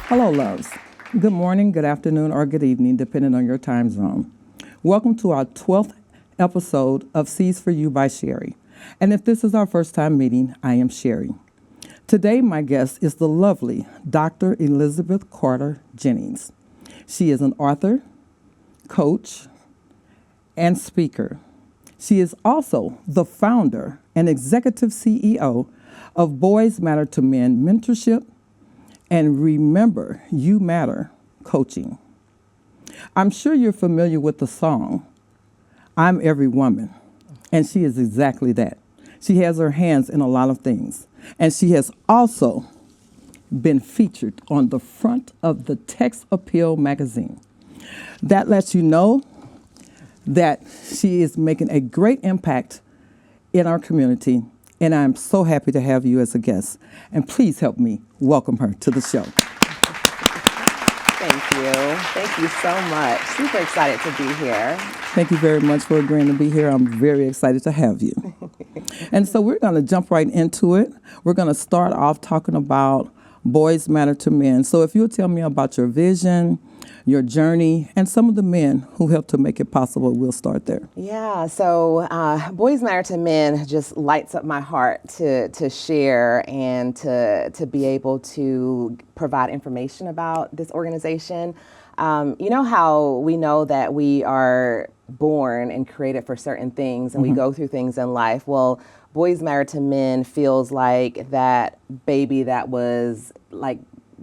Hello, loves. Good morning, good afternoon, or good evening, depending on your time zone. Welcome to our 12th episode of Seeds for You by Sherry. And if this is our first time meeting, I am Sherry. Today, my guest is the lovely Dr. Elizabeth Carter Jennings. She is an author, coach, and speaker. She is also the founder and executive CEO of Boys Matter to Men Mentorship and Remember You Matter Coaching. I'm sure you're familiar with the song, I'm Every Woman, and she is exactly that. She has her hands in a lot of things, and she has also been featured on the front of the Text Appeal magazine. That lets you know that she is making a great impact in our community, and I'm so happy to have you as a guest. And please help me welcome her to the show. Thank you. Thank you so much. Super excited to be here. Thank you very much for agreeing to be here. I'm very excited to have you. And so we're going to jump right into it. We're going to start off talking about Boys Matter to Men. So if you'll tell me about your vision, your journey, and some of the men who helped to make it possible, we'll start there. Yeah, so Boys Matter to Men just lights up my heart to share and to be able to provide information about this organization. You know how we know that we are born and created for certain things and we go through things in life? Well, Boys Matter to Men feels like that baby that was like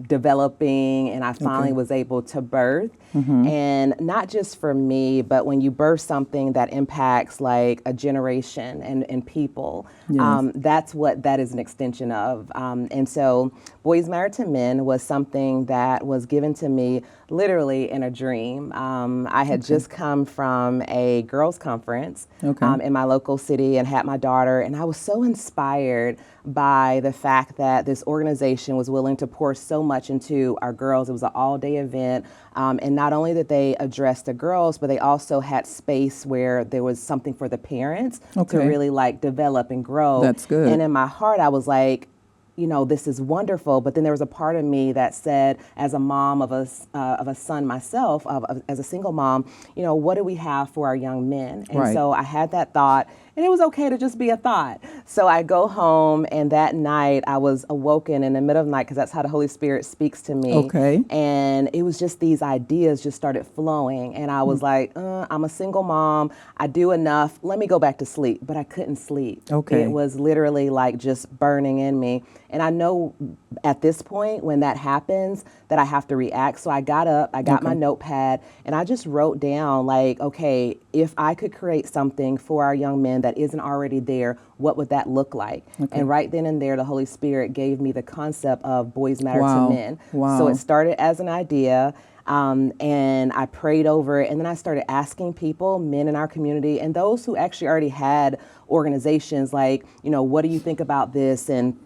developing and I finally was able to birth. And not just for me, but when you birth something that impacts like a generation and people, that's what that is an extension of. And so Boys Matter to Men was something that was given to me literally in a dream. I had just come from a girls' conference in my local city and had my daughter, and I was so inspired by the fact that this organization was willing to pour so much into our girls. It was an all-day event, and not only did they address the girls, but they also had space where there was something for the parents to really like develop and grow. That's good. And in my heart, I was like, you know, this is wonderful. But then there was a part of me that said, as a mom of a son myself, as a single mom, you know, what do we have for our young men? And so I had that thought, and it was okay to just be a thought. So I go home, and that night I was awoken in the middle of the night, because that's how the Holy Spirit speaks to me. And it was just these ideas just started flowing. And I was like, I'm a single mom. I do enough. Let me go back to sleep. But I couldn't sleep. It was literally like just burning in me. And I know at this point when that happens that I have to react. So I got up, I got my notepad, and I just wrote down like, okay, if I could create something for our young men that isn't already there, what would that look like? And right then and there, the Holy Spirit gave me the concept of Boys Matter to Men. So it started as an idea. And I prayed over it, and then I started asking people, men in our community, and those who actually already had organizations, like, you know, what do you think about this? And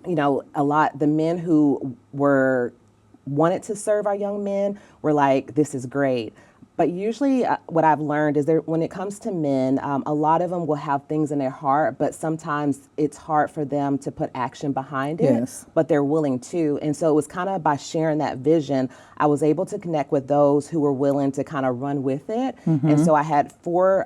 you know, the men who wanted to serve our young men were like, this is great. But usually what I've learned is when it comes to men, a lot of them will have things in their heart, but sometimes it's hard for them to put action behind it, but they're willing to. And so it was kind of by sharing that vision, I was able to connect with those who were willing to kind of run with it. And so I had four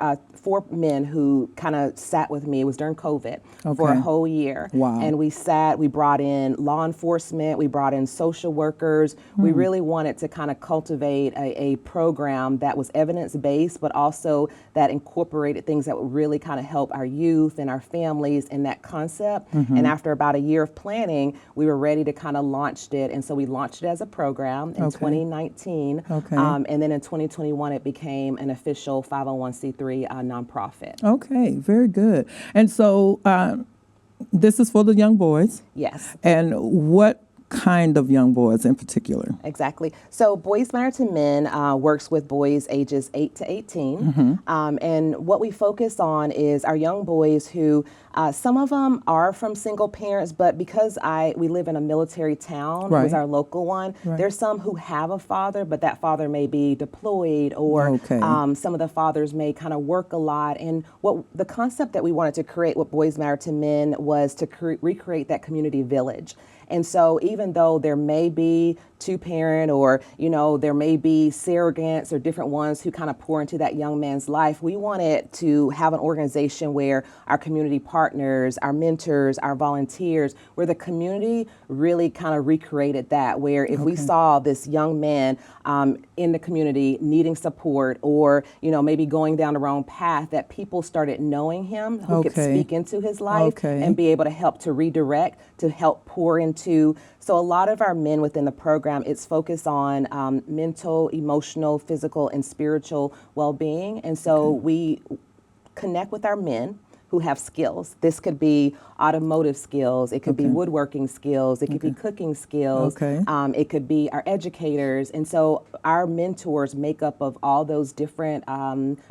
men who kind of sat with me. It was during COVID for a whole year. And we brought in law enforcement, we brought in social workers. We really wanted to kind of cultivate a program that was evidence-based, but also that incorporated things that would really kind of help our youth and our families in that concept. And after about a year of planning, we were ready to kind of launch it. And so we launched it as a program in 2019. And then in 2021, it became an official 501c3 nonprofit. Okay, very good. And so this is for the young boys. Yes. And what kind of young boys in particular? Exactly. So Boys Matter to Men works with boys ages 8 to 18. And what we focus on is our young boys who, some of them are from single parents, but because we live in a military town, it was our local one, there's some who have a father, but that father may be deployed, or some of the fathers may kind of work a lot. And what the concept that we wanted to create with Boys Matter to Men was to recreate that community village. And so even though there may be two-parent, or, there may be surrogates or different ones who kind of pour into that young man's life, we wanted to have an organization where our community partners, our mentors, our volunteers, where the community really kind of recreated that, where if we saw this young man in the community needing support, or, maybe going down the wrong path, that people started knowing him, who could speak into his life and be able to help to redirect, to help pour into. So a lot of our men within the program, it's focused on mental, emotional, physical, and spiritual well-being. And so we connect with our men who have skills. This could be automotive skills, it could be woodworking skills, it could be cooking skills, it could be our educators. And so our mentors make up of all those different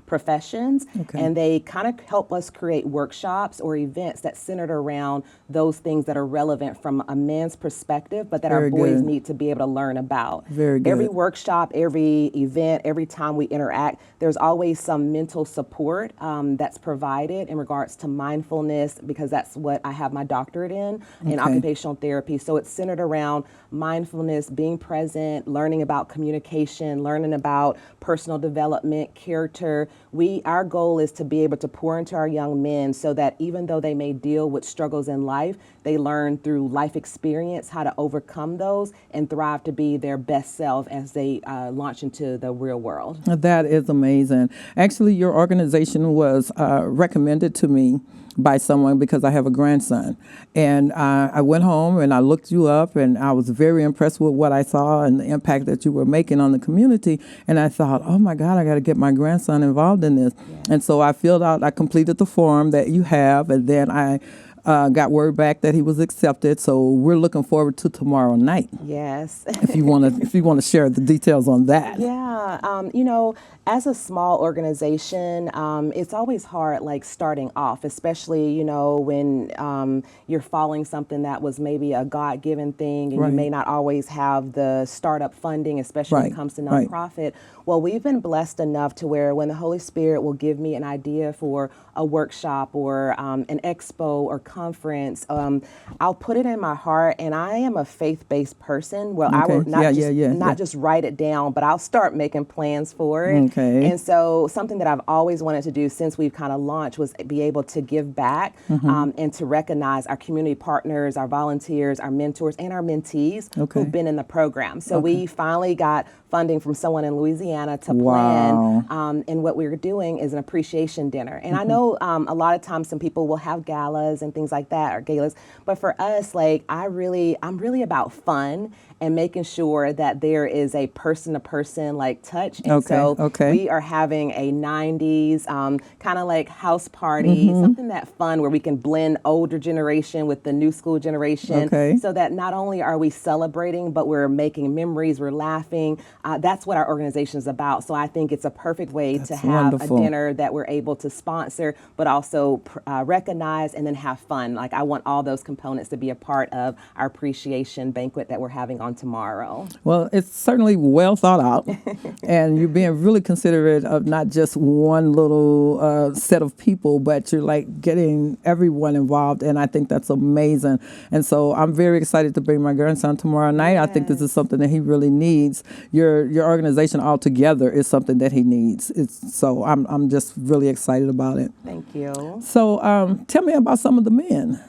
professions, and they kind of help us create workshops or events that centered around those things that are relevant from a man's perspective, but that our boys need to be able to learn about. Every workshop, every event, every time we interact, there's always some mental support that's provided in regards to mindfulness, because that's what I have my doctorate in occupational therapy. So it's centered around mindfulness, being present, learning about communication, learning about personal development, character. Our goal is to be able to pour into our young men so that even though they may deal with struggles in life, they learn through life experience how to overcome those and thrive to be their best self as they launch into the real world. That is amazing. Actually, your organization was recommended to me by someone because I have a grandson. And I went home and I looked you up, and I was very impressed with what I saw and the impact that you were making on the community. And I thought, oh my God, I got to get my grandson involved in this. And so I completed the form that you have, and then I got word back that he was accepted. So we're looking forward to tomorrow night. Yes. if you want to share the details on that. Yeah. As a small organization, it's always hard, like starting off, especially, when you're following something that was maybe a God-given thing, and you may not always have the startup funding, especially when it comes to nonprofit. Well, we've been blessed enough to where when the Holy Spirit will give me an idea for a workshop or an expo or conference, I'll put it in my heart, and I am a faith-based person. Well, I will not just write it down, but I'll start making plans for it. And so something that I've always wanted to do since we've kind of launched was be able to give back and to recognize our community partners, our volunteers, our mentors, and our mentees who've been in the program. So we finally got funding from someone in Louisiana to plan. And what we're doing is an appreciation dinner. And I know a lot of times some people will have galas and things like that, or galas. But for us, I'm really about fun and making sure that there is a person-to-person touch. And so we are having a 90s kind of like house party, something that fun where we can blend older generation with the new school generation, so that not only are we celebrating, but we're making memories, we're laughing. That's what our organization is about. So I think it's a perfect way to have a dinner that we're able to sponsor, but also recognize and then have fun. I want all those components to be a part of our appreciation banquet that we're having on tomorrow. Well, it's certainly well thought out, and you're being really considerate of not just one little set of people, but you're getting everyone involved, and I think that's amazing. And so I'm very excited to bring my grandson tomorrow night. I think this is something that he really needs. Your organization altogether is something that he needs. So I'm just really excited about it. Thank you. So tell me about some of the men.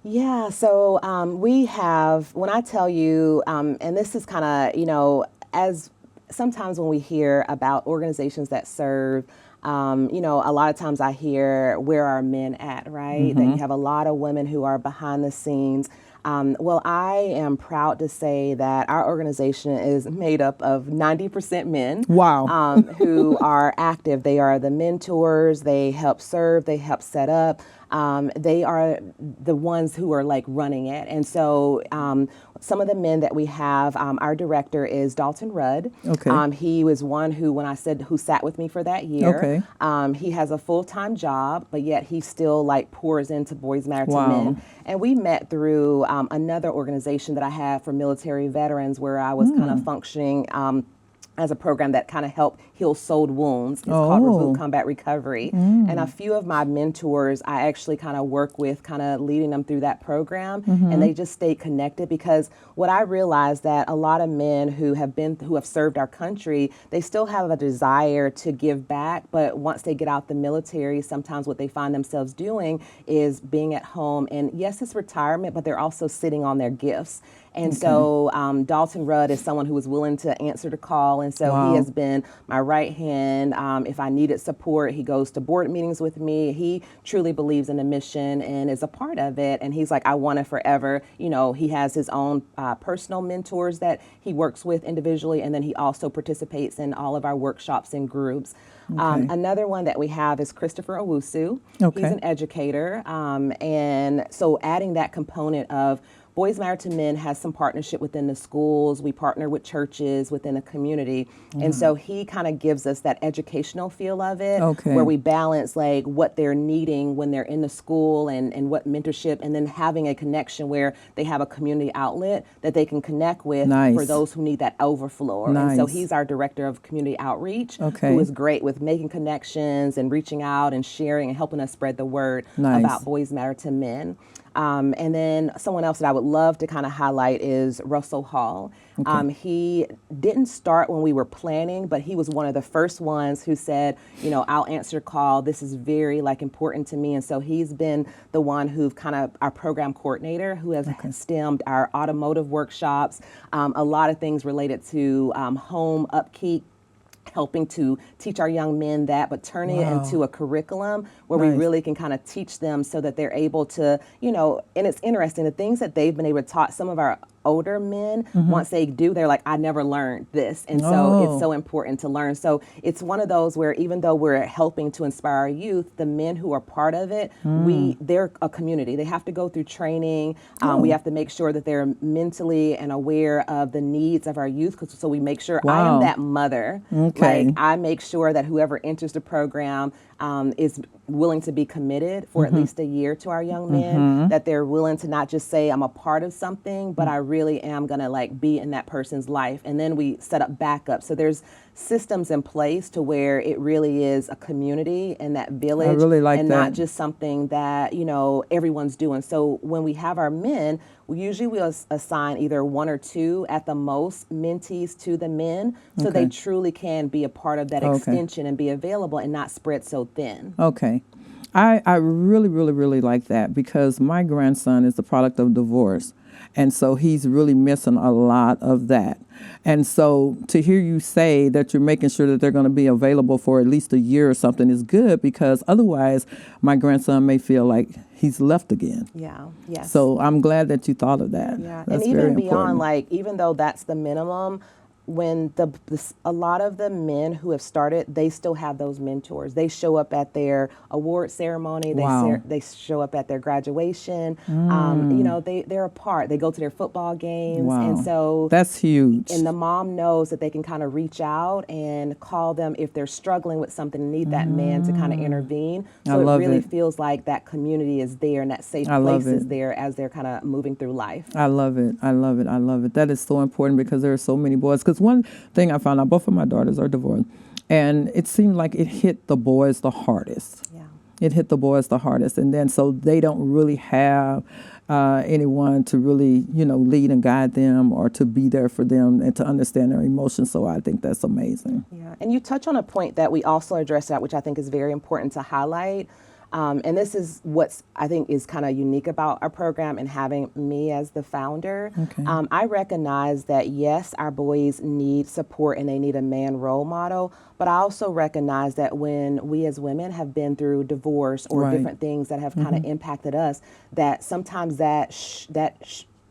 Yeah, so we have, when I tell you, and this is kind of, as sometimes when we hear about organizations that serve, a lot of times I hear, where are men at, right? That you have a lot of women who are behind the scenes. Well, I am proud to say that our organization is made up of 90% men. Wow. Who are active. They are the mentors. They help serve. They help set up. They are the ones who are like running it. And so some of the men that we have, our director is Dalton Rudd. Okay. He was one who, when I said who sat with me for that year, he has a full-time job, but yet he still like pours into Boys Matter to Men. And we met through another organization that I have for military veterans, where I was kind of functioning as a program that kind of helped heal soul wounds. It's called Reboot Combat Recovery. And a few of my mentors, I actually kind of work with, kind of leading them through that program. And they just stay connected, because what I realized that a lot of men who have served our country, they still have a desire to give back. But once they get out the military, sometimes what they find themselves doing is being at home. And yes, it's retirement, but they're also sitting on their gifts. And so Dalton Rudd is someone who was willing to answer the call. And so he has been my right hand. If I needed support, he goes to board meetings with me. He truly believes in the mission and is a part of it. And he's like, I want it forever. He has his own personal mentors that he works with individually. And then he also participates in all of our workshops and groups. Another one that we have is Christopher Owusu. He's an educator. And so adding that component of Boys Matter to Men has some partnership within the schools. We partner with churches within the community. And so he kind of gives us that educational feel of it, where we balance like what they're needing when they're in the school and what mentorship, and then having a connection where they have a community outlet that they can connect with for those who need that overflow. And so he's our director of community outreach, who is great with making connections and reaching out and sharing and helping us spread the word about Boys Matter to Men. And then someone else that I would love to kind of highlight is Russell Hall. He didn't start when we were planning, but he was one of the first ones who said, I'll answer call. This is very important to me. And so he's been the one who kind of our program coordinator, who has stemmed our automotive workshops, a lot of things related to home upkeep, helping to teach our young men that, but turning it into a curriculum where we really can kind of teach them so that they're able to, and it's interesting, the things that they've been able to taught some of our older men, once they do, they're like, I never learned this. And so it's so important to learn. So it's one of those where even though we're helping to inspire our youth, the men who are part of it, they're a community. They have to go through training. We have to make sure that they're mentally and aware of the needs of our youth. So we make sure I am that mother. Like I make sure that whoever enters the program is willing to be committed for at least a year to our young men, that they're willing to not just say I'm a part of something, but I really am going to be in that person's life. And then we set up backup. So there's systems in place to where it really is a community and that village, I really like and that. not just something that, everyone's doing. So when we have our men, we assign either one or two at the most mentees to the men, so they truly can be a part of that extension and be available and not spread so thin. I really, really, really like that, because my grandson is the product of divorce. And so he's really missing a lot of that. And so to hear you say that you're making sure that they're going to be available for at least a year or something is good, because otherwise my grandson may feel like he's left again. Yes. So I'm glad that you thought of that. That's and even very beyond, important. even though that's the minimum, when a lot of the men who have started, they still have those mentors. They show up at their award ceremony. They show up at their graduation. They're a part. They go to their football games. And so that's huge. And the mom knows that they can kind of reach out and call them if they're struggling with something and need that man to kind of intervene. So it really feels like that community is there and that safe place is there as they're kind of moving through life. I love it. I love it. I love it. That is so important, because there are so many boys. Because one thing I found out, both of my daughters are divorced, and it seemed like it hit the boys the hardest. It hit the boys the hardest. And then so they don't really have anyone to really, lead and guide them or to be there for them and to understand their emotions. So I think that's amazing. And you touch on a point that we also addressed, which I think is very important to highlight. And this is what's I think is kind of unique about our program and having me as the founder. Okay. I recognize that yes, our boys need support and they need a man role model, but I also recognize that when we as women have been through divorce or Right. different things that have kind of impacted us, that sometimes that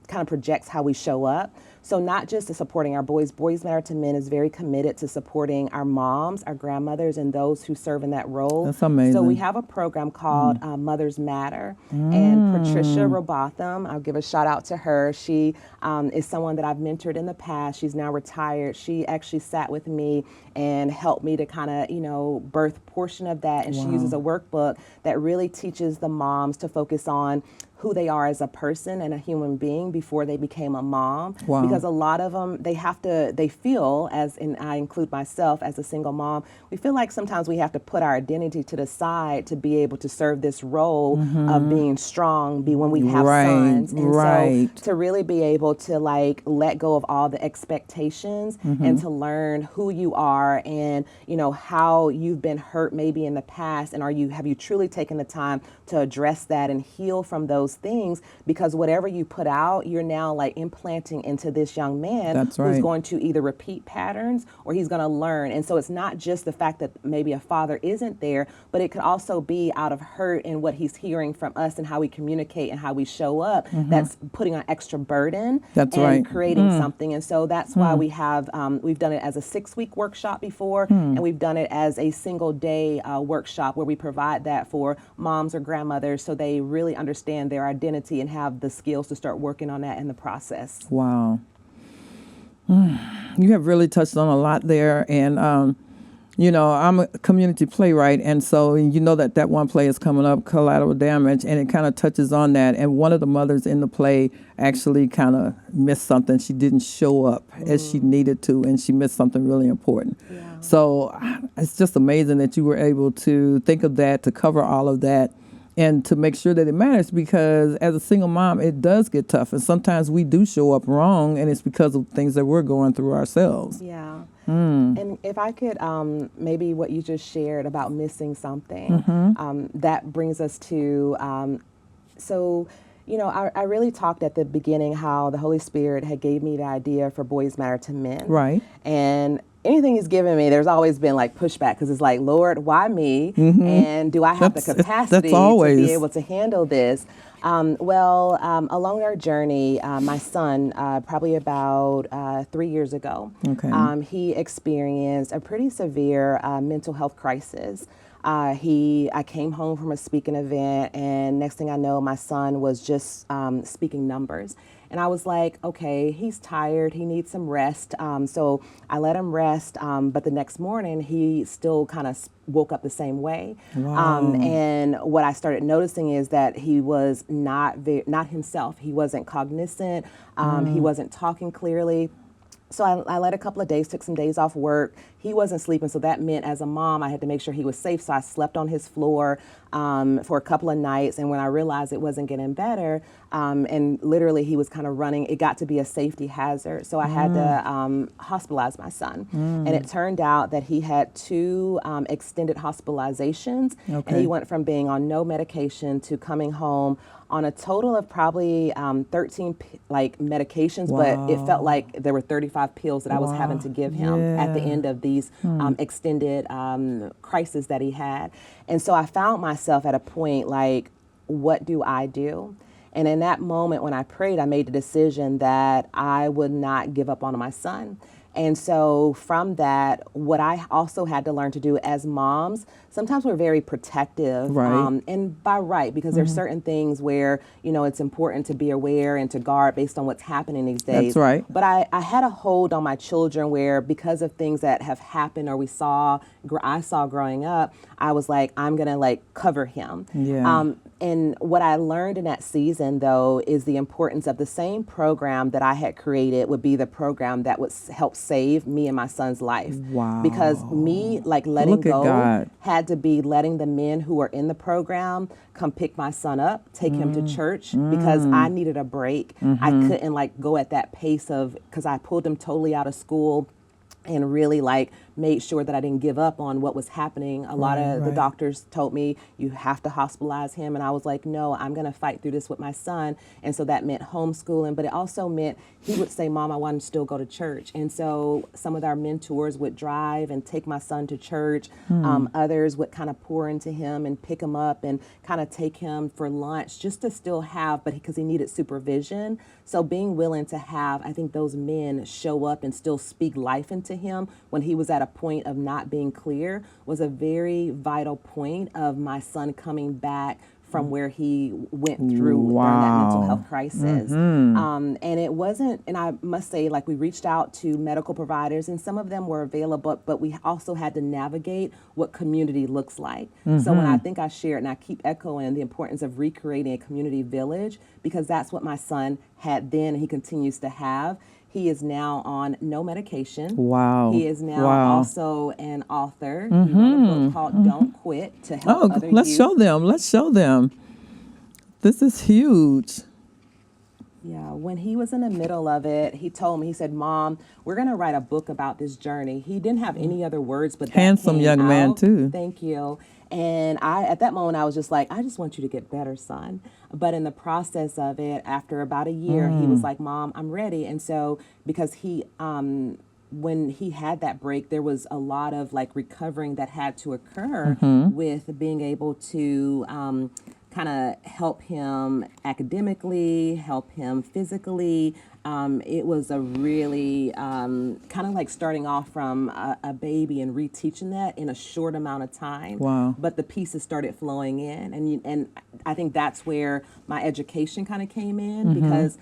kind of projects how we show up. So not just to supporting our boys, Boys Matter to Men is very committed to supporting our moms, our grandmothers, and those who serve in that role. That's amazing. So we have a program called Mothers Matter. And Patricia Robotham, I'll give a shout out to her. She is someone that I've mentored in the past. She's now retired. She actually sat with me and helped me to kind of, birth portion of that. And she uses a workbook that really teaches the moms to focus on who they are as a person and a human being before they became a mom. Wow. Because a lot of them, they feel, and I include myself as a single mom, we feel like sometimes we have to put our identity to the side to be able to serve this role of being strong, when we have sons. And so to really be able to let go of all the expectations and to learn who you are and, how you've been hurt maybe in the past, and have you truly taken the time to address that and heal from those things, because whatever you put out, you're now implanting into this young man who's going to either repeat patterns or he's going to learn. And so it's not just the fact that maybe a father isn't there, but it could also be out of hurt and what he's hearing from us and how we communicate and how we show up. That's putting an extra burden and creating something. And so that's why we have, we've done it as a 6-week workshop before, and we've done it as a single day workshop where we provide that for moms or grandmothers so they really understand their identity and have the skills to start working on that in the process. Wow. You have really touched on a lot there. And, I'm a community playwright. And so that one play is coming up, Collateral Damage, and it kind of touches on that. And one of the mothers in the play actually kind of missed something. She didn't show up as she needed to, and she missed something really important. Yeah. So it's just amazing that you were able to think of that, to cover all of that, and to make sure that it matters, because as a single mom, it does get tough. And sometimes we do show up wrong, and it's because of things that we're going through ourselves. Yeah. And if I could, maybe what you just shared about missing something, that brings us to, I really talked at the beginning how the Holy Spirit had gave me the idea for Boys Matter to Men. Right. And anything he's given me, there's always been pushback, because it's Lord, why me? And do I have the capacity to be able to handle this? Along our journey, my son, probably about 3 years ago, he experienced a pretty severe mental health crisis. I came home from a speaking event, and next thing I know, my son was just speaking numbers. And I was like, okay, he's tired. He needs some rest. So I let him rest. But the next morning, he still kind of woke up the same way. Wow. And what I started noticing is that he was not himself. He wasn't cognizant. He wasn't talking clearly. So I let a couple of days, took some days off work. He wasn't sleeping, so that meant as a mom, I had to make sure he was safe. So I slept on his floor for a couple of nights. And when I realized it wasn't getting better, and literally he was kind of running, it got to be a safety hazard. So I had to hospitalize my son. And it turned out that he had 2 extended hospitalizations. And he went from being on no medication to coming home on a total of probably 13 medications, but it felt like there were 35 pills that I was having to give him at the end of these extended crises that he had. And so I found myself at a point what do I do? And in that moment when I prayed, I made the decision that I would not give up on my son. And so from that, what I also had to learn to do as moms, sometimes we're very protective, and by right, because there's certain things where, it's important to be aware and to guard based on what's happening these days. That's right. But I had a hold on my children where, because of things that have happened or I saw growing up, I was like, I'm going to cover him. Yeah. And what I learned in that season, though, is the importance of the same program that I had created would be the program that would help save me and my son's life. Wow. Because me, letting go had to be letting the men who are in the program come pick my son up, take him to church, because I needed a break. I couldn't go at that pace because I pulled him totally out of school and really made sure that I didn't give up on what was happening. A lot of the doctors told me, you have to hospitalize him. And I was like, no, I'm going to fight through this with my son. And so that meant homeschooling, but it also meant he would say, Mom, I want to still go to church. And so some of our mentors would drive and take my son to church. Others would kind of pour into him and pick him up and kind of take him for lunch just to still have, but because he needed supervision. So being willing to have, I think, those men show up and still speak life into him when he was at a point of not being clear was a very vital point of my son coming back from where he went through during that mental health crisis. And it wasn't, and I must say, like, we reached out to medical providers and some of them were available, but we also had to navigate what community looks like. So when I think I shared, and I keep echoing the importance of recreating a community village, because that's what my son had then and he continues to have. He is now on no medication. Wow. He is now also an author. He wrote a book called Don't Quit to help other let's youth. show them. Let's show them. This is huge. Yeah, when he was in the middle of it, he told me, he said, Mom, we're going to write a book about this journey. He didn't have any other words, but that Handsome came young man, out. too. Thank you. And at that moment, I was just like, I just want you to get better, son. But in the process of it, after about a year, he was like, Mom, I'm ready. And so because when he had that break, there was a lot of like recovering that had to occur with being able to kind of help him academically, help him physically. It was a really kind of like starting off from a baby and reteaching that in a short amount of time. Wow. But the pieces started flowing in. And I think that's where my education kind of came in because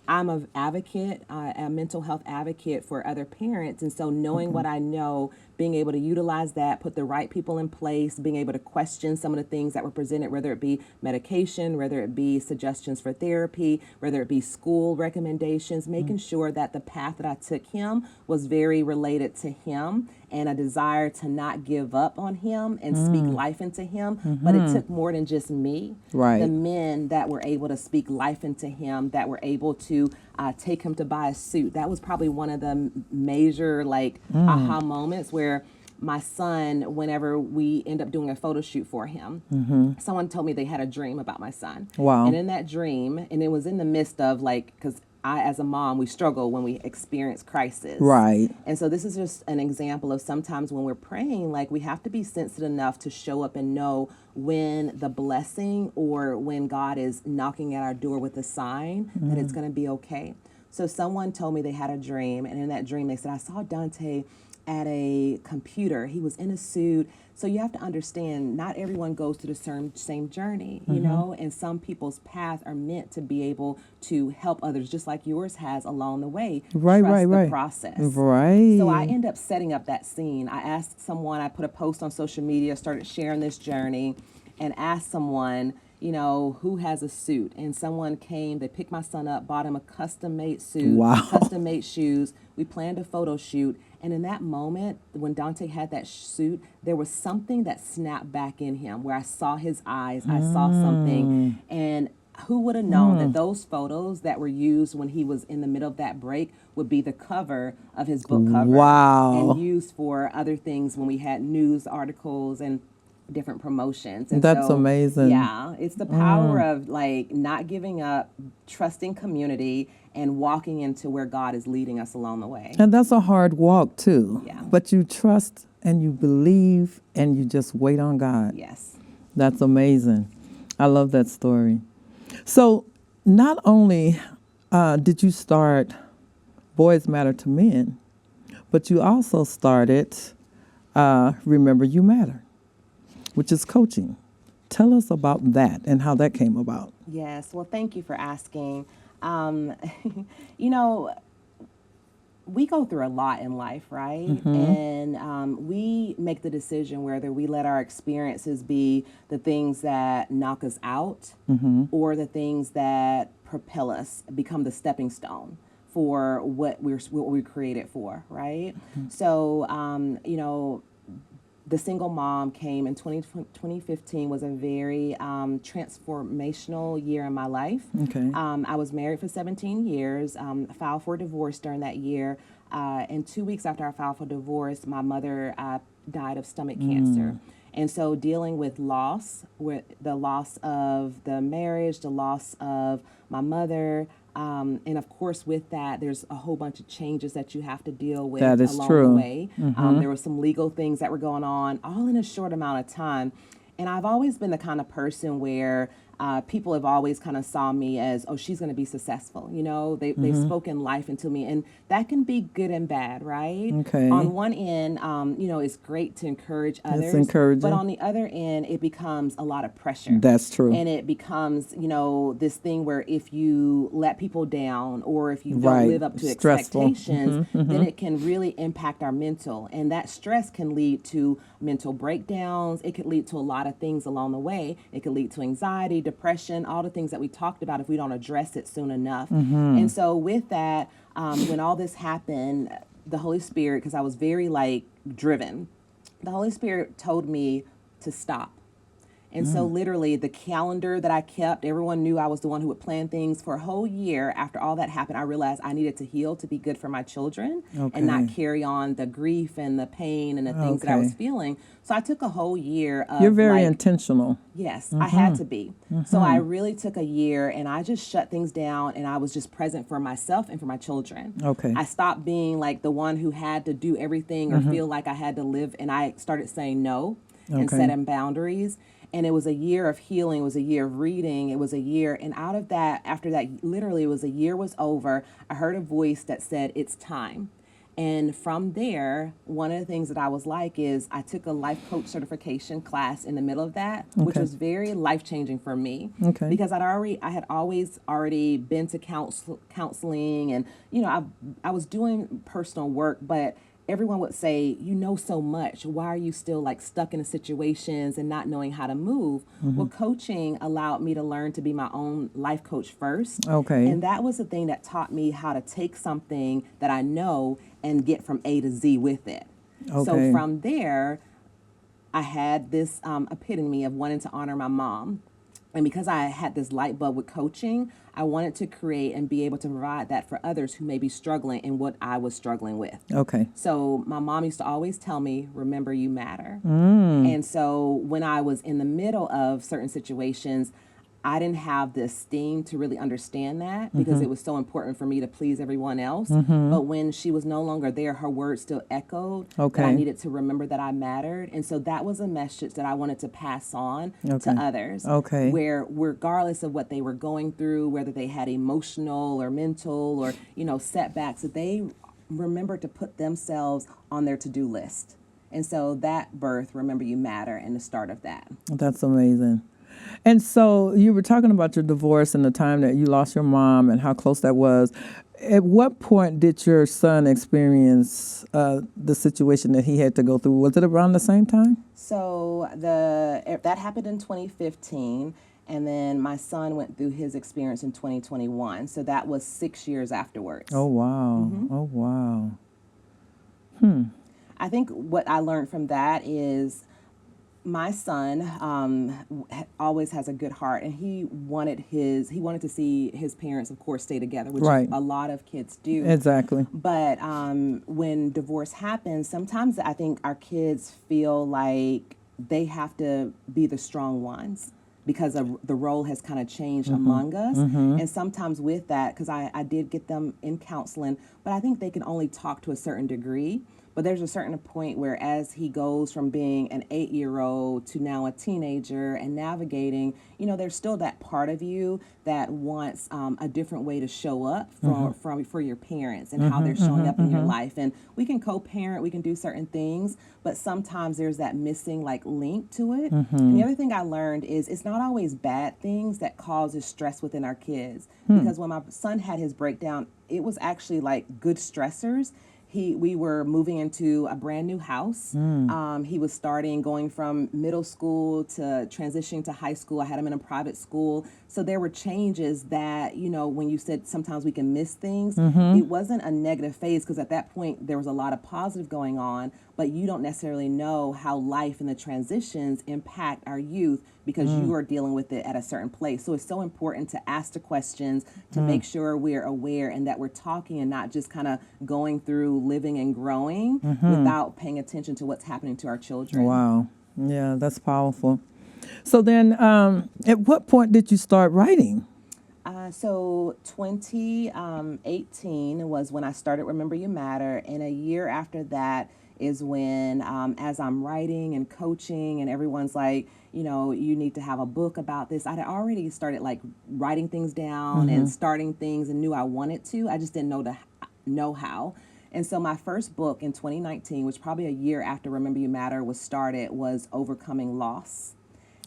I'm an advocate, a mental health advocate for other parents. And so knowing what I know, being able to utilize that, put the right people in place, being able to question some of the things that were presented, whether it be medication, whether it be suggestions for therapy, whether it be school recommendations, making sure that the path that I took him was very related to him and a desire to not give up on him and speak life into him. But it took more than just me. Right. The men that were able to speak life into him, that were able to take him to buy a suit. That was probably one of the major aha moments where my son, whenever we end up doing a photo shoot for him, someone told me they had a dream about my son. Wow. And in that dream, and it was in the midst of because I, as a mom, we struggle when we experience crisis. Right. And so this is just an example of sometimes when we're praying, like we have to be sensitive enough to show up and know when the blessing or when God is knocking at our door with a sign that it's going to be okay. So someone told me they had a dream, and in that dream they said, I saw Dante at a computer. He was in a suit. So you have to understand, not everyone goes through the same journey, you know, and some people's paths are meant to be able to help others, just like yours has along the way. Right, Trust right. the process. Right. So I end up setting up that scene. I asked someone, I put a post on social media, started sharing this journey, and asked someone, you know, who has a suit? And someone came, they picked my son up, bought him a custom-made suit, custom-made shoes. We planned a photo shoot. And in that moment, when Dante had that suit, there was something that snapped back in him where I saw his eyes, I saw something. And who would have known that those photos that were used when he was in the middle of that break would be the cover of his book cover. Wow. And used for other things when we had news articles and different promotions. And That's amazing. Yeah, it's the power of like not giving up, trusting community, and walking into where God is leading us along the way. And that's a hard walk too. Yeah. But you trust and you believe and you just wait on God. Yes. That's amazing. I love that story. So not only did you start Boys Matter to Men, but you also started Remember You Matter, which is coaching. Tell us about that and how that came about. Yes. Well, thank you for asking. You know, we go through a lot in life, right? And we make the decision whether we let our experiences be the things that knock us out or the things that propel us, become the stepping stone for what we're created for, right? So, you know, the single mom came in 2015 was a very transformational year in my life. Okay. I was married for 17 years, filed for divorce during that year. And 2 weeks after I filed for divorce, my mother died of stomach cancer. And so dealing with loss, with the loss of the marriage, the loss of my mother, and of course with that, there's a whole bunch of changes that you have to deal with That is along true. the way. There were some legal things that were going on, all in a short amount of time. And I've always been the kind of person where people have always kind of saw me as, oh, she's going to be successful. You know, they've spoken life into me, and that can be good and bad, right? Okay. On one end, you know, it's great to encourage others. It's encouraging. But on the other end, it becomes a lot of pressure. That's true. And it becomes, you know, this thing where if you let people down or if you don't Right. live up to Stressful. expectations, then it can really impact our mental. And that stress can lead to mental breakdowns. It could lead to a lot of things along the way. It could lead to anxiety, depression, all the things that we talked about if we don't address it soon enough. And so with that, when all this happened, the Holy Spirit, because I was very like driven, the Holy Spirit told me to stop. And so literally the calendar that I kept, everyone knew I was the one who would plan things for a whole year. After all that happened, I realized I needed to heal to be good for my children and not carry on the grief and the pain and the things that I was feeling. So I took a whole year of You're very intentional. Yes, I had to be. So I really took a year and I just shut things down and I was just present for myself and for my children. Okay. I stopped being like the one who had to do everything or feel like I had to live, and I started saying no and setting boundaries. And it was a year of healing. It was a year of reading. It was a year. And out of that, after that, literally it was a year was over, I heard a voice that said, it's time. And from there, one of the things that I was like is I took a life coach certification class in the middle of that, which was very life-changing for me. Because I had always already been to counseling and, you know, I was doing personal work, but everyone would say, you know so much. Why are you still like stuck in the situations and not knowing how to move? Well, coaching allowed me to learn to be my own life coach first. And that was the thing that taught me how to take something that I know and get from A to Z with it. So from there, I had this epitome of wanting to honor my mom. And because I had this light bulb with coaching, I wanted to create and be able to provide that for others who may be struggling in what I was struggling with. So my mom used to always tell me, remember you matter. And so when I was in the middle of certain situations, I didn't have the esteem to really understand that because it was so important for me to please everyone else. But when she was no longer there, her words still echoed that I needed to remember that I mattered. And so that was a message that I wanted to pass on to others. Where regardless of what they were going through, whether they had emotional or mental or, you know, setbacks, that they remembered to put themselves on their to-do list. And so that birth, Remember You Matter, and the start of that. That's amazing. And so you were talking about your divorce and the time that you lost your mom and how close that was. At what point did your son experience the situation that he had to go through? Was it around the same time? So that happened in 2015, and then my son went through his experience in 2021. So that was 6 years afterwards. Oh, wow. Oh, wow. I think what I learned from that is my son always has a good heart, and he wanted to see his parents, of course, stay together, which a lot of kids do. Exactly. But when divorce happens, sometimes I think our kids feel like they have to be the strong ones because the role has kind of changed among us. And sometimes with that, because I did get them in counseling, but I think they can only talk to a certain degree. But there's a certain point where as he goes from being an 8-year-old to now a teenager and navigating, you know, there's still that part of you that wants a different way to show up for your parents and how they're showing up in your life. And we can co-parent, we can do certain things, but sometimes there's that missing like link to it. And the other thing I learned is it's not always bad things that causes stress within our kids. Because when my son had his breakdown, it was actually like good stressors. We were moving into a brand new house. He was going from middle school to transitioning to high school. I had him in a private school. So there were changes that, you know, when you said sometimes we can miss things, it wasn't a negative phase because at that point there was a lot of positive going on. but you don't necessarily know how life and the transitions impact our youth because you are dealing with it at a certain place. So it's so important to ask the questions, to make sure we're aware and that we're talking and not just kind of going through living and growing without paying attention to what's happening to our children. Wow. Yeah, that's powerful. So then, at what point did you start writing? So 2018 was when I started Remember You Matter, and a year after that is when, as I'm writing and coaching, and everyone's like, you need to have a book about this. I'd already started like writing things down and starting things and knew I wanted to. I just didn't know how. And so my first book in 2019, which probably a year after Remember You Matter was started, was Overcoming Loss.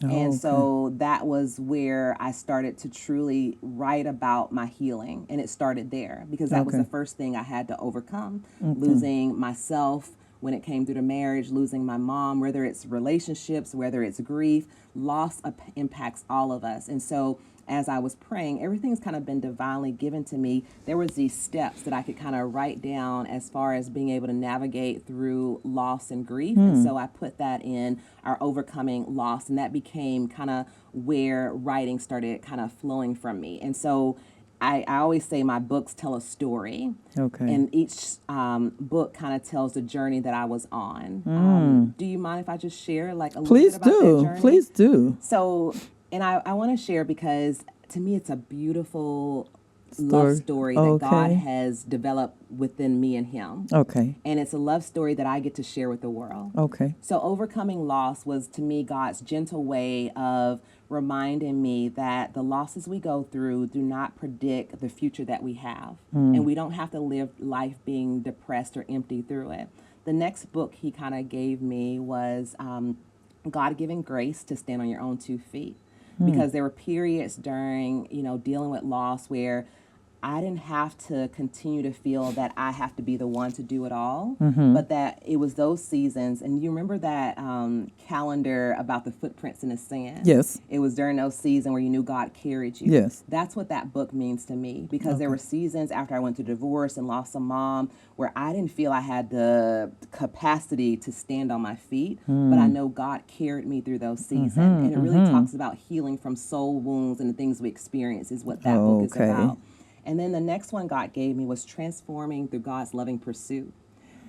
And so that was where I started to truly write about my healing. And it started there because that was the first thing I had to overcome. Losing myself when it came through the marriage, losing my mom, whether it's relationships, whether it's grief, loss impacts all of us. And so as I was praying, everything's kind of been divinely given to me. There was these steps that I could kind of write down as far as being able to navigate through loss and grief. And so I put that in our Overcoming Loss, and that became kind of where writing started kind of flowing from me. And so I always say my books tell a story. Okay. And each book kind of tells the journey that I was on. Do you mind if I just share like a little bit about that journey? Please do. So, and I want to share because to me it's a beautiful love story that God has developed within me and him. Okay. And it's a love story that I get to share with the world. Okay. So Overcoming Loss was to me God's gentle way of reminding me that the losses we go through do not predict the future that we have. And we don't have to live life being depressed or empty through it. The next book he kind of gave me was God-Given Grace to Stand on Your Own 2 Feet. Because there were periods during, dealing with loss where I didn't have to continue to feel that I have to be the one to do it all, but that it was those seasons. And you remember that calendar about the footprints in the sand? Yes. It was during those seasons where you knew God carried you. Yes. That's what that book means to me, because there were seasons after I went through divorce and lost a mom where I didn't feel I had the capacity to stand on my feet, but I know God carried me through those seasons. And it really talks about healing from soul wounds and the things we experience is what that book is about. And then the next one God gave me was Transforming Through God's Loving Pursuit.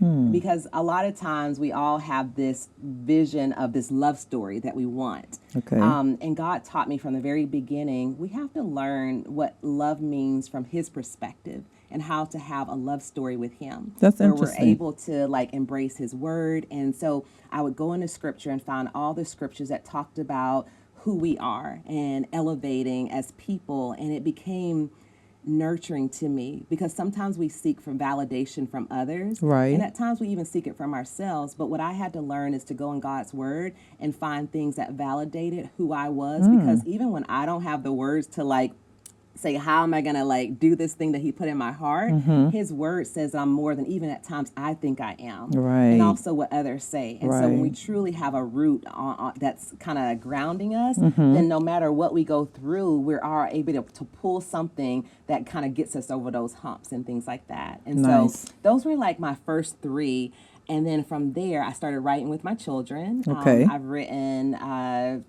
Because a lot of times we all have this vision of this love story that we want. Okay. And God taught me from the very beginning, we have to learn what love means from his perspective and how to have a love story with him. That's where interesting. we're able to like embrace his word. And so I would go into scripture and find all the scriptures that talked about who we are and elevating as people. And it became nurturing to me because sometimes we seek for validation from others, right? And at times we even seek it from ourselves. But what I had to learn is to go in God's word and find things that validated who I was, because even when I don't have the words to like say, how am I going to like do this thing that he put in my heart? His word says I'm more than even at times I think I am. Right. And also what others say. And so when we Right. truly have a root that's kind of grounding us, then no matter what we go through, we are able to pull something that kind of gets us over those humps and things like that. And Nice. so those were like my first 3. And then from there, I started writing with my children. Okay. I've written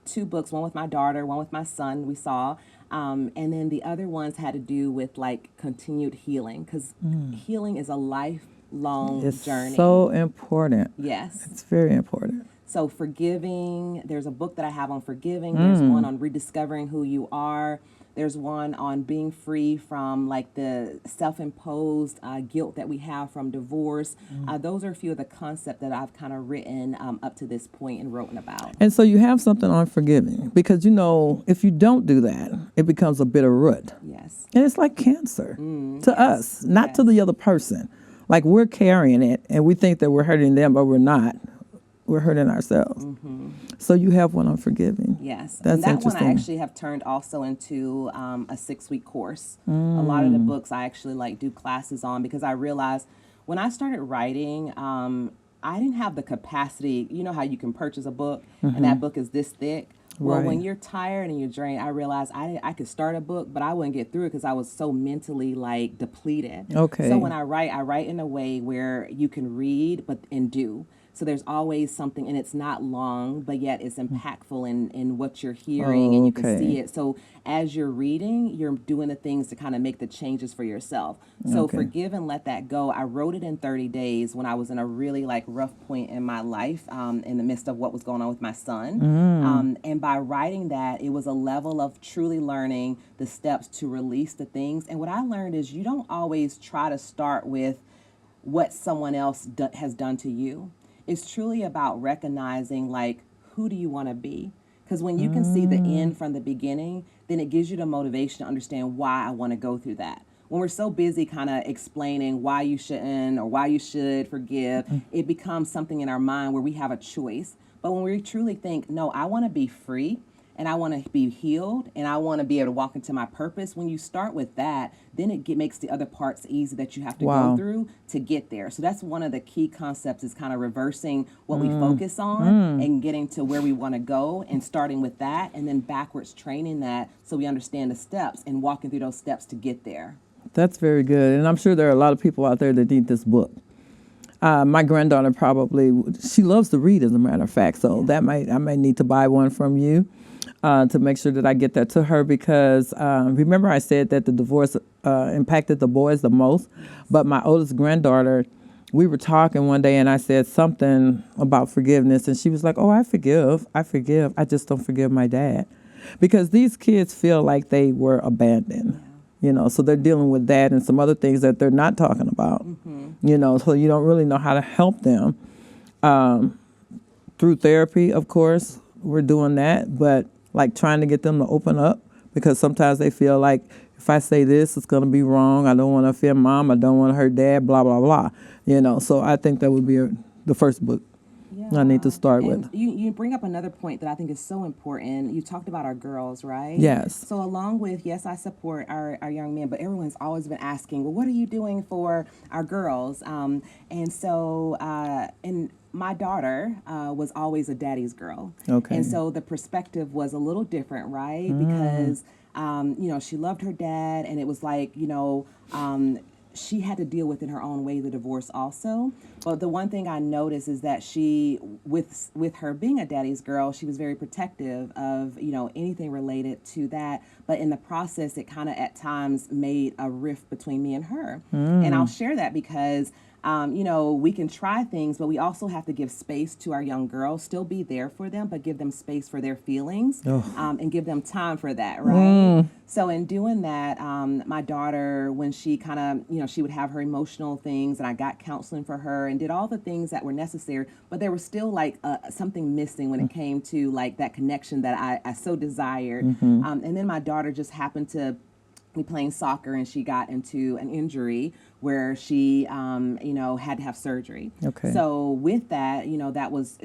2 books, one with my daughter, one with my son, we saw. And then the other ones had to do with like continued healing, because healing is a lifelong It's journey. so important. Yes. It's very important. So forgiving, there's a book that I have on forgiving. There's one on rediscovering who you are. There's one on being free from like the self-imposed guilt that we have from divorce. Those are a few of the concepts that I've kind of written up to this point and written about. And so you have something on forgiving, because if you don't do that, it becomes a bitter root. Yes. And it's like cancer to us, not to the other person. Like we're carrying it and we think that we're hurting them, but we're not. We're hurting ourselves. So you have one on forgiving. Yes. That's and that interesting. one I actually have turned also into a 6-week course. A lot of the books I actually like do classes on, because I realized when I started writing, I didn't have the capacity. You know how you can purchase a book and that book is this thick? Well, when Right. you're tired and you're drained, I realized I could start a book, but I wouldn't get through it because I was so mentally like depleted. So Okay. when I write in a way where you can read but and do. So there's always something, and it's not long, but yet it's impactful in what you're hearing, and you can see Okay. it. So as you're reading, you're doing the things to kind of make the changes for yourself. So Okay. forgive and let that go. I wrote it in 30 days when I was in a really like rough point in my life, in the midst of what was going on with my son. And by writing that, it was a level of truly learning the steps to release the things. And what I learned is you don't always try to start with what someone else has done to you. It's truly about recognizing, like, who do you want to be? Because when you can see the end from the beginning, then it gives you the motivation to understand why I want to go through that. When we're so busy kind of explaining why you shouldn't or why you should forgive, it becomes something in our mind where we have a choice. But when we truly think, no, I want to be free, and I want to be healed, and I want to be able to walk into my purpose. When you start with that, then makes the other parts easy that you have to go Wow. through to get there. So that's one of the key concepts, is kind of reversing what we focus on and getting to where we want to go, and starting with that, and then backwards training that so we understand the steps and walking through those steps to get there. That's very good. And I'm sure there are a lot of people out there that need this book. My granddaughter she loves to read, as a matter of fact. So I might need to buy one from you to make sure that I get that to her, because remember I said that the divorce impacted the boys the most. But my oldest granddaughter, we were talking one day and I said something about forgiveness, and she was like, "Oh, I forgive. I just don't forgive my dad." Because these kids feel like they were abandoned. So they're dealing with that and some other things that they're not talking about, so you don't really know how to help them. Through therapy, of course, we're doing that, but like trying to get them to open up, because sometimes they feel like if I say this, it's going to be wrong. I don't want to offend mom. I don't want to hurt dad, blah, blah, blah. So I think that would be the first book I need to start And with. you bring up another point that I think is so important. You talked about our girls, right? Yes. So along with, yes, I support our young men, but everyone's always been asking, well, what are you doing for our girls? And my daughter was always a daddy's girl. Okay. And so the perspective was a little different, right? Because, she loved her dad, and it was like, she had to deal with in her own way the divorce also. But the one thing I noticed is that she, with her being a daddy's girl, she was very protective of, anything related to that. But in the process, it kind of at times made a rift between me and her. And I'll share that because we can try things, but we also have to give space to our young girls, still be there for them, but give them space for their feelings, and give them time for that, right? So in doing that, my daughter, when she kind of, she would have her emotional things, and I got counseling for her and did all the things that were necessary, but there was still like something missing when it came to like that connection that I so desired. And then my daughter just happened to be playing soccer, and she got into an injury where she, had to have surgery. Okay. So with that, that was,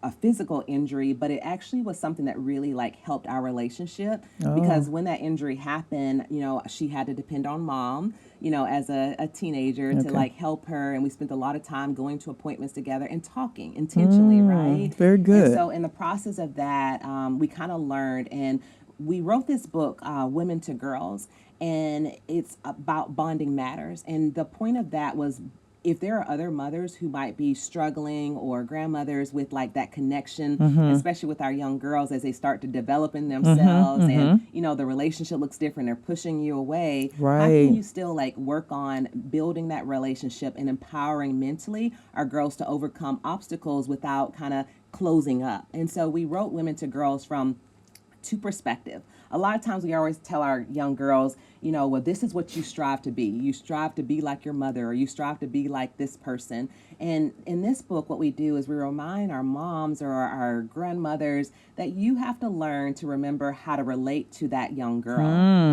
a physical injury, but it actually was something that really like helped our relationship, because when that injury happened, she had to depend on mom, as a teenager to like help her. And we spent a lot of time going to appointments together and talking intentionally, right? Very good. And so in the process of that, we kind of learned, and we wrote this book, Women to Girls, and it's about bonding matters. And the point of that was, if there are other mothers who might be struggling, or grandmothers with like that connection, especially with our young girls as they start to develop in themselves, and the relationship looks different, they're pushing you away. How Right. can you still like work on building that relationship and empowering mentally our girls to overcome obstacles without kind of closing up? And so we wrote Women to Girls from two perspectives. A lot of times we always tell our young girls, well, this is what you strive to be. You strive to be like your mother, or you strive to be like this person. And in this book, what we do is we remind our moms or our grandmothers that you have to learn to remember how to relate to that young girl.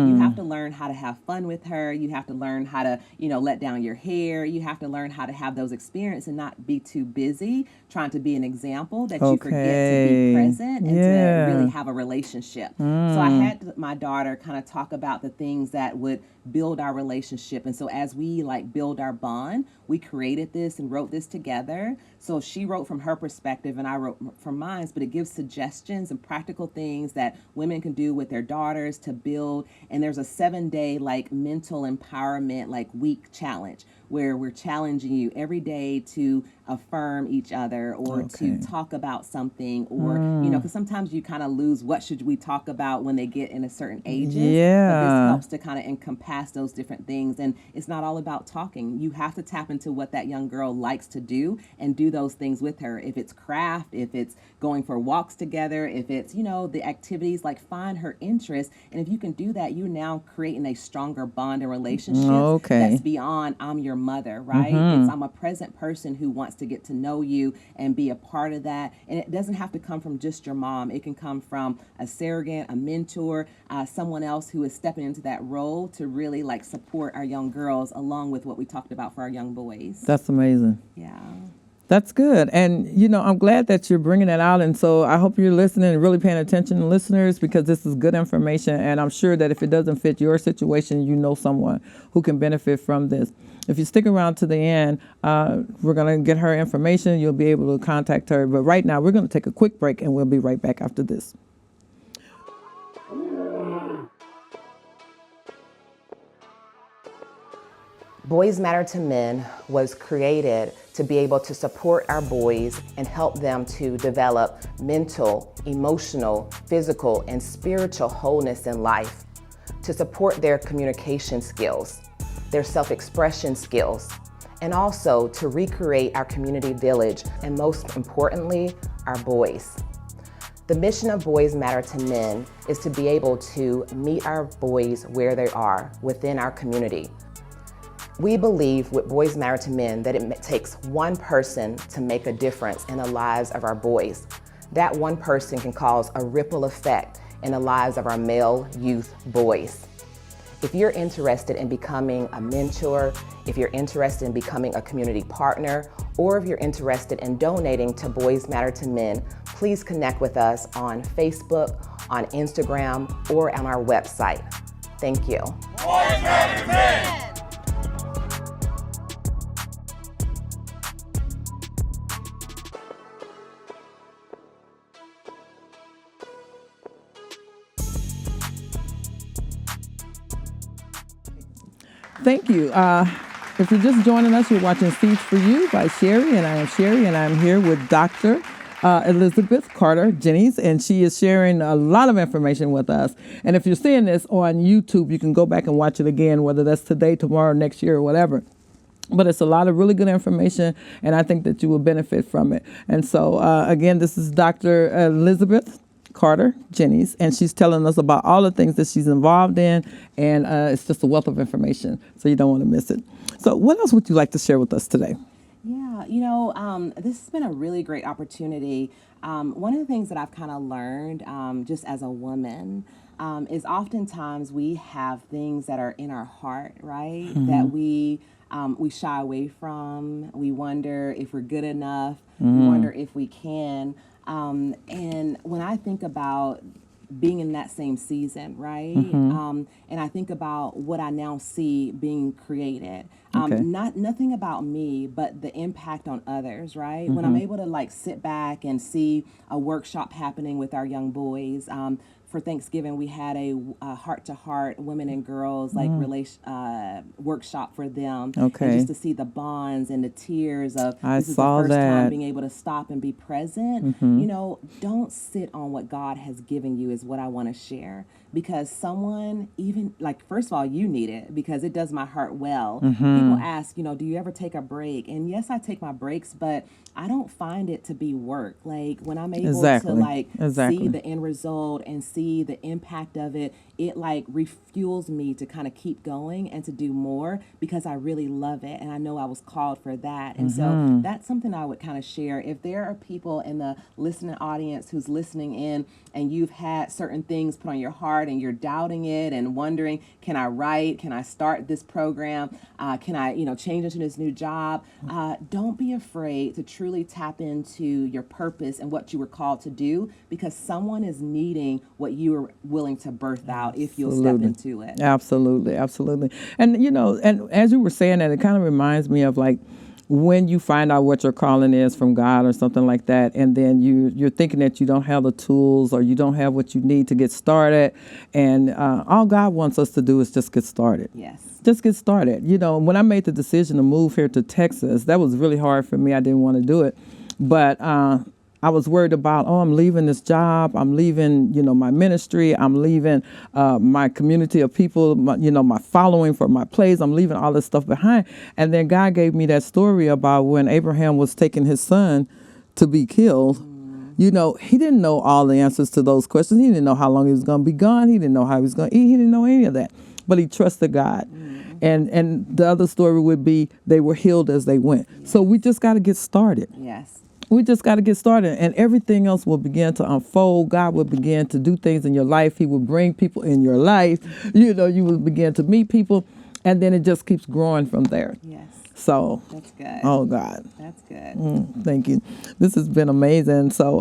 You have to learn how to have fun with her. You have to learn how to, let down your hair. You have to learn how to have those experiences and not be too busy trying to be an example, that you forget to be present and to really have a relationship. So I had my daughter kind of talk about the things that would build our relationship. And so as we like build our bond, we created this and wrote this together. So she wrote from her perspective and I wrote from mine, but it gives suggestions and practical things that women can do with their daughters to build. And there's a 7-day like mental empowerment like week challenge where we're challenging you every day to affirm each other or to talk about something or, you know, because sometimes you kind of lose what should we talk about when they get in a certain ages. Yeah. But this helps to kind of encompass those different things. And it's not all about talking. You have to tap into what that young girl likes to do and do those things with her. If it's craft, if it's going for walks together, if it's, you know, the activities, like find her interest. And if you can do that, you're now creating a stronger bond and relationship that's beyond I'm your mother, right? It's I'm a present person who wants to get to know you and be a part of that. And it doesn't have to come from just your mom. It can come from a surrogate, a mentor, someone else who is stepping into that role to really like support our young girls along with what we talked about for our young boys. That's amazing. Yeah. That's good. And, you know, I'm glad that you're bringing that out. And so I hope you're listening and really paying attention, listeners, because this is good information. And I'm sure that if it doesn't fit your situation, you know someone who can benefit from this. If you stick around to the end, we're going to get her information. You'll be able to contact her. But right now, we're going to take a quick break, and we'll be right back after this. Boys Matter to Men was created to be able to support our boys and help them to develop mental, emotional, physical, and spiritual wholeness in life, to support their communication skills, their self-expression skills, and also to recreate our community village, and most importantly, our boys. The mission of Boys Matter to Men is to be able to meet our boys where they are within our community. We believe with Boys Matter to Men that it takes one person to make a difference in the lives of our boys. That one person can cause a ripple effect in the lives of our male youth boys. If you're interested in becoming a mentor, if you're interested in becoming a community partner, or if you're interested in donating to Boys Matter to Men, please connect with us on Facebook, on Instagram, or on our website. Thank you. Boys Matter to Men! Thank you. If you're just joining us, you're watching Seeds for You by Sherry, and I am Sherry, and I'm here with Dr. Elizabeth Carter Jennings, and she is sharing a lot of information with us. And if you're seeing this on YouTube, you can go back and watch it again, whether that's today, tomorrow, next year, or whatever. But it's a lot of really good information, and I think that you will benefit from it. And so, again, this is Dr. Elizabeth Carter Jennings, and she's telling us about all the things that she's involved in, and it's just a wealth of information, so you don't want to miss it. So what else would you like to share with us today? Yeah, you know, this has been a really great opportunity. One of the things that I've kind of learned just as a woman is oftentimes we have things that are in our heart, right, that we shy away from. We wonder if we're good enough. We wonder if we can. And when I think about being in that same season, right? And I think about what I now see being created. Nothing about me, but the impact on others, right? When I'm able to like sit back and see a workshop happening with our young boys. For Thanksgiving, we had a heart-to-heart women and girls like workshop for them. And just to see the bonds and the tears of this is the first time being able to stop and be present. You know, don't sit on what God has given you is what I want to share. Because someone, even like, first of all, you need it because it does my heart well. People ask, you know, do you ever take a break? And yes, I take my breaks, but I don't find it to be work. Like when I'm able to like see the end result and see the impact of it, it like refuels me to kind of keep going and to do more because I really love it. And I know I was called for that. And so that's something I would kind of share. If there are people in the listening audience who's listening in and you've had certain things put on your heart, start and you're doubting it and wondering, can I write? Can I start this program? Can I, change into this new job? Don't be afraid to truly tap into your purpose and what you were called to do, because someone is needing what you are willing to birth out if you'll step into it. Absolutely, absolutely. And and as you were saying that, it kind of reminds me of like when you find out what your calling is from God or something like that, and then you're thinking that you don't have the tools or you don't have what you need to get started, and all God wants us to do is just get started. Yes. Just get started. When I made the decision to move here to Texas, that was really hard for me. I didn't want to do it, but I was worried about, I'm leaving this job. I'm leaving, my ministry. I'm leaving my community of people, my following for my plays. I'm leaving all this stuff behind. And then God gave me that story about when Abraham was taking his son to be killed. He didn't know all the answers to those questions. He didn't know how long he was going to be gone. He didn't know how he was going to eat. He didn't know any of that. But he trusted God. And the other story would be they were healed as they went. Yes. So we just got to get started. Yes. We just got to get started, and everything else will begin to unfold. God will begin to do things in your life. He will bring people in your life. You will begin to meet people, and then it just keeps growing from there. Yes. So that's good. Oh God, that's good. Thank you. This has been amazing. So,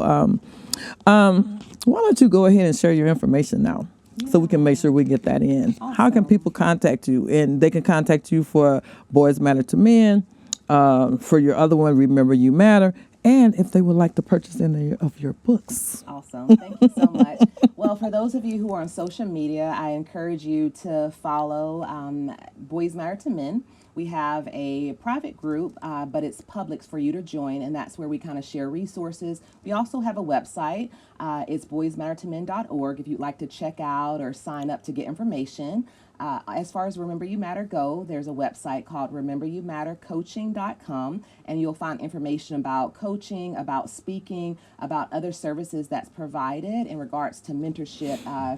why don't you go ahead and share your information now? Yeah. So we can make sure we get that in. Awesome. How can people contact you? And they can contact you for Boys Matter to Men, for your other one, Remember You Matter, and if they would like to purchase any of your books. Awesome. Thank you so much. Well, for those of you who are on social media, I encourage you to follow Boys Matter to Men. We have a private group, but it's public for you to join, and that's where we kind of share resources. We also have a website. It's boysmattertomen.org if you'd like to check out or sign up to get information. As far as Remember You Matter go, there's a website called rememberyoumattercoaching.com, and you'll find information about coaching, about speaking, about other services that's provided in regards to mentorship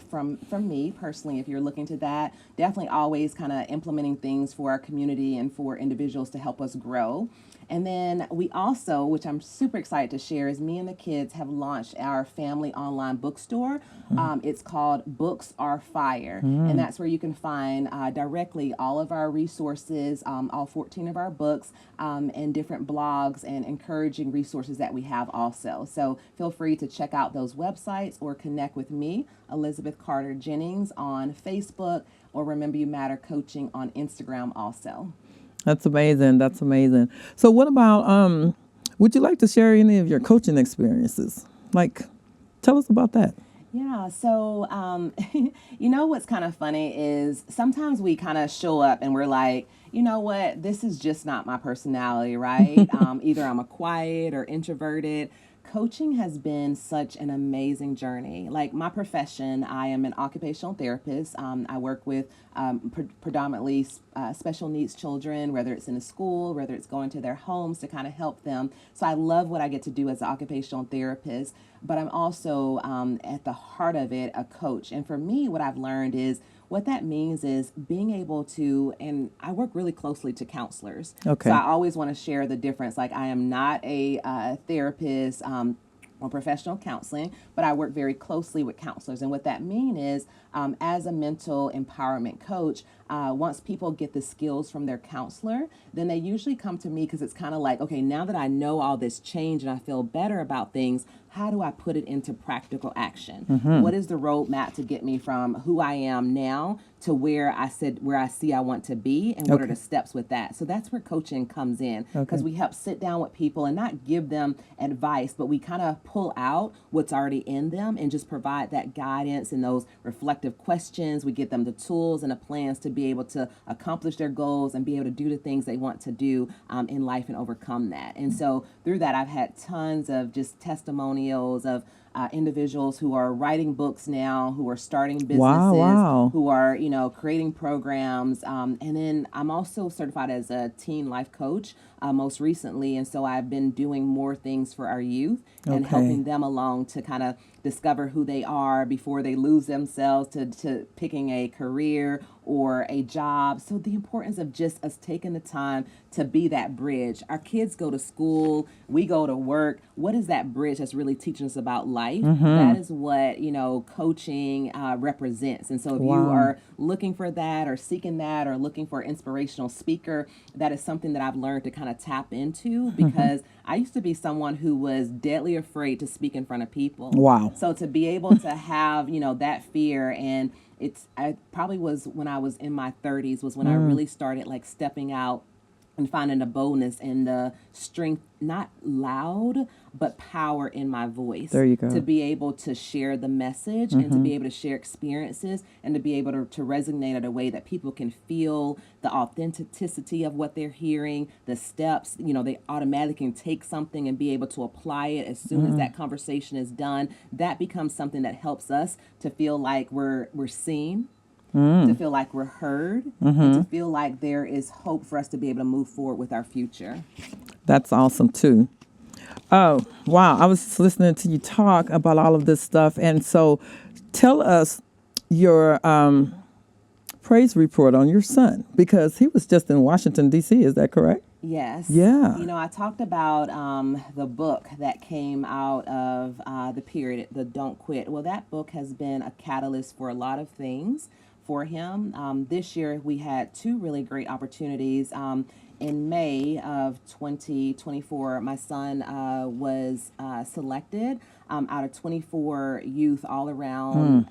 from me personally. If you're looking to that, definitely always kind of implementing things for our community and for individuals to help us grow. And then we also, which I'm super excited to share, is me and the kids have launched our family online bookstore. It's called Books Are Fire. And that's where you can find directly all of our resources, all 14 of our books, and different blogs and encouraging resources that we have also. So feel free to check out those websites or connect with me, Elizabeth Carter Jennings, on Facebook, or Remember You Matter Coaching on Instagram also. That's amazing. That's amazing. So what about, would you like to share any of your coaching experiences? Like, tell us about that. Yeah. So, what's kind of funny is sometimes we kind of show up and we're like, you know what, this is just not my personality, right? Either I'm a quiet or introverted. Coaching has been such an amazing journey. Like my profession, I am an occupational therapist. I work with predominantly special needs children, whether it's in a school, whether it's going to their homes to kind of help them. So I love what I get to do as an occupational therapist, but I'm also at the heart of it, a coach. And for me, what I've learned is what that means is being able to, and I work really closely to counselors. Okay. So I always want to share the difference. Like I am not a therapist or professional counseling, but I work very closely with counselors. And what that means is as a mental empowerment coach, once people get the skills from their counselor, then they usually come to me because it's kind of like, okay, now that I know all this change and I feel better about things, how do I put it into practical action? What is the roadmap to get me from who I am now to where I see I want to be, and what are the steps with that? So that's where coaching comes in, because we help sit down with people and not give them advice, but we kind of pull out what's already in them and just provide that guidance and those reflective questions. We give them the tools and the plans to be able to accomplish their goals and be able to do the things they want to do in life and overcome that. And so through that, I've had tons of just testimonials of individuals who are writing books now, who are starting businesses, who are, creating programs. And then I'm also certified as a teen life coach most recently. And so I've been doing more things for our youth and helping them along to kind of discover who they are before they lose themselves to picking a career or a job. So the importance of just us taking the time to be that bridge. Our kids go to school, we go to work. What is that bridge that's really teaching us about life? life. That is what, coaching represents. And so if you are looking for that or seeking that or looking for an inspirational speaker, that is something that I've learned to kind of tap into, because I used to be someone who was deadly afraid to speak in front of people. Wow. So to be able to have, that fear, and I probably was when I was in my 30s was when I really started like stepping out and finding the boldness and the strength, not loud, but power in my voice. There you go. To be able to share the message and to be able to share experiences and to be able to resonate in a way that people can feel the authenticity of what they're hearing, the steps, they automatically can take something and be able to apply it as soon as that conversation is done. That becomes something that helps us to feel like we're seen, to feel like we're heard, and to feel like there is hope for us to be able to move forward with our future. That's awesome, too. Oh, wow. I was just listening to you talk about all of this stuff. And so tell us your praise report on your son, because he was just in Washington, D.C. Is that correct? Yes. Yeah. I talked about the book that came out of the period, the Don't Quit. Well, that book has been a catalyst for a lot of things for him. This year, we had two really great opportunities. In May of 2024, my son was selected out of 24 youth all around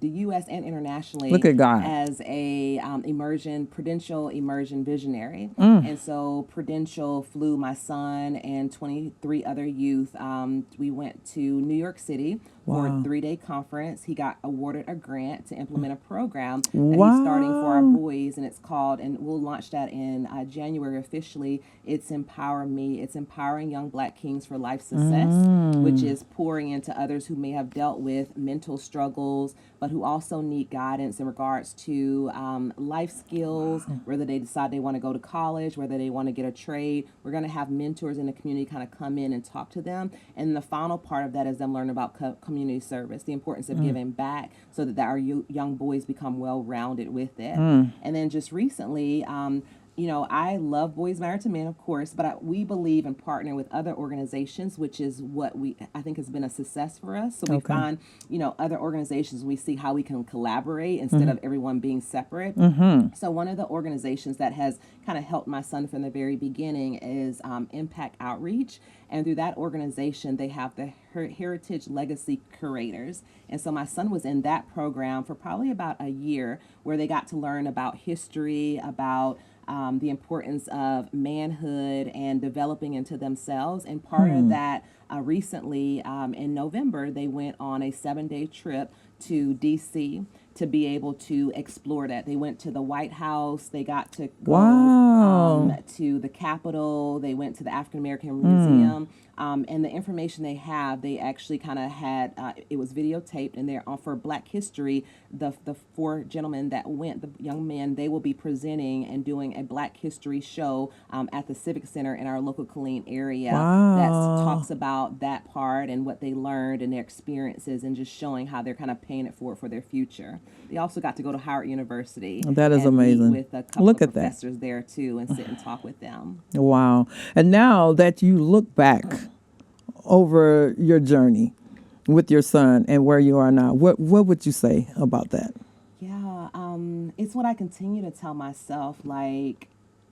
the U.S. and internationally. Look at God. As a Prudential immersion visionary. And so Prudential flew my son and 23 other youth. We went to New York City for a 3-day conference. He got awarded a grant to implement a program that he's starting for our boys, and it's called, and we'll launch that in January officially. It's Empower Me. It's Empowering Young Black Kings for Life Success, which is pouring into others who may have dealt with mental struggles, but who also need guidance in regards to life skills, whether they decide they want to go to college, whether they want to get a trade. We're going to have mentors in the community kind of come in and talk to them. And the final part of that is them learning about community service, the importance of giving back, so that our young boys become well-rounded with it. And then just recently, I love Boys Married to Men, of course, but we believe in partnering with other organizations, which is what I think has been a success for us. So we find, other organizations, we see how we can collaborate instead of everyone being separate. So one of the organizations that has kind of helped my son from the very beginning is Impact Outreach. And through that organization, they have the Heritage Legacy Curators. And so my son was in that program for probably about a year, where they got to learn about history, about the importance of manhood and developing into themselves. And part of that, recently in November, they went on a 7-day trip to D.C. to be able to explore that. They went to the White House. They got to go to the Capitol. They went to the African American Museum. And the information they have, they actually kind of had, it was videotaped, and they're for Black History, the 4 gentlemen that went, the young men, they will be presenting and doing a Black History show at the Civic Center in our local Killeen area that talks about that part and what they learned and their experiences, and just showing how they're kind of paying it forward for their future. They also got to go to Howard University. That is amazing. Meet with a couple of professors there too, and sit and talk with them. Wow. And now that you look back over your journey with your son and where you are now, what would you say about that? Yeah, it's what I continue to tell myself, like,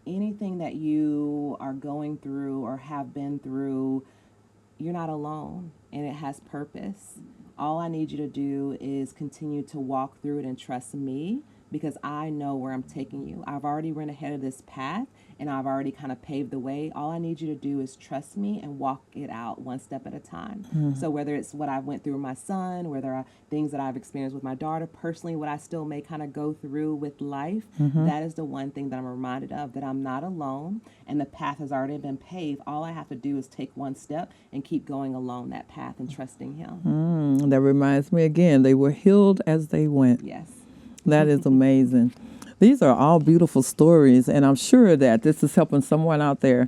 anything that you are going through or have been through, you're not alone, and it has purpose. All I need you to do is continue to walk through it and trust me, because I know where I'm taking you. I've already run ahead of this path, and I've already kind of paved the way. All I need you to do is trust me and walk it out one step at a time. So whether it's what I went through with my son, whether are things that I've experienced with my daughter, personally, what I still may kind of go through with life, that is the one thing that I'm reminded of, that I'm not alone, and the path has already been paved. All I have to do is take one step and keep going along that path and trusting him. That reminds me again, they were healed as they went. Yes. That is amazing. These are all beautiful stories, and I'm sure that this is helping someone out there.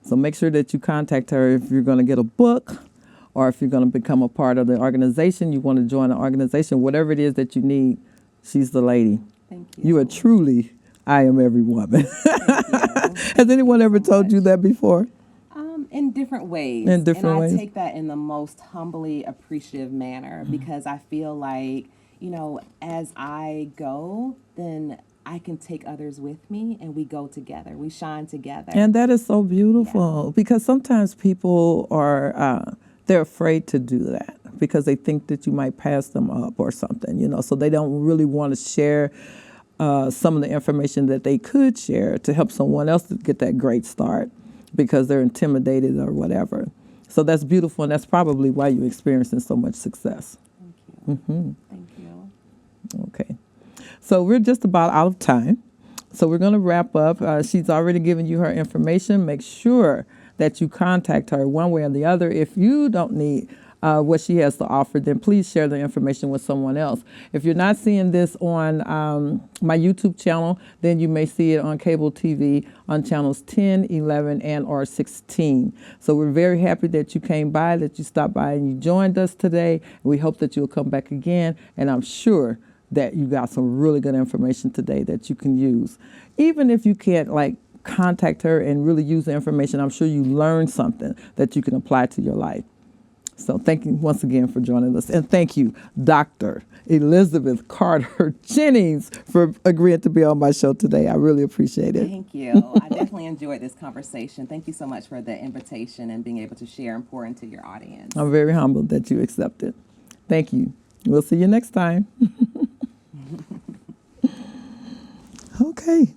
So make sure that you contact her if you're going to get a book, or if you're going to become a part of the organization, you want to join the organization, whatever it is that you need, she's the lady. Thank you. You are truly, I am every woman. Has anyone ever told you that before? in different ways. In different and ways. I take that in the most humbly appreciative manner because I feel like, as I go, then I can take others with me and we go together. We shine together. And that is so beautiful because sometimes people are, they're afraid to do that because they think that you might pass them up or something, so they don't really want to share some of the information that they could share to help someone else to get that great start because they're intimidated or whatever. So that's beautiful, and that's probably why you're experiencing so much success. Thank you. Mm-hmm. Thank you. Okay. So we're just about out of time. So we're going to wrap up. She's already given you her information. Make sure that you contact her one way or the other. If you don't need what she has to offer, then please share the information with someone else. If you're not seeing this on my YouTube channel, then you may see it on cable TV on channels 10, 11, and or 16. So we're very happy that you came by, that you stopped by and you joined us today. We hope that you'll come back again, and I'm sure that you got some really good information today that you can use. Even if you can't contact her and really use the information, I'm sure you learned something that you can apply to your life. So thank you once again for joining us. And thank you, Dr. Elizabeth Carter Jennings, for agreeing to be on my show today. I really appreciate it. Thank you. I definitely enjoyed this conversation. Thank you so much for the invitation and being able to share and pour into your audience. I'm very humbled that you accepted. Thank you. We'll see you next time. Okay.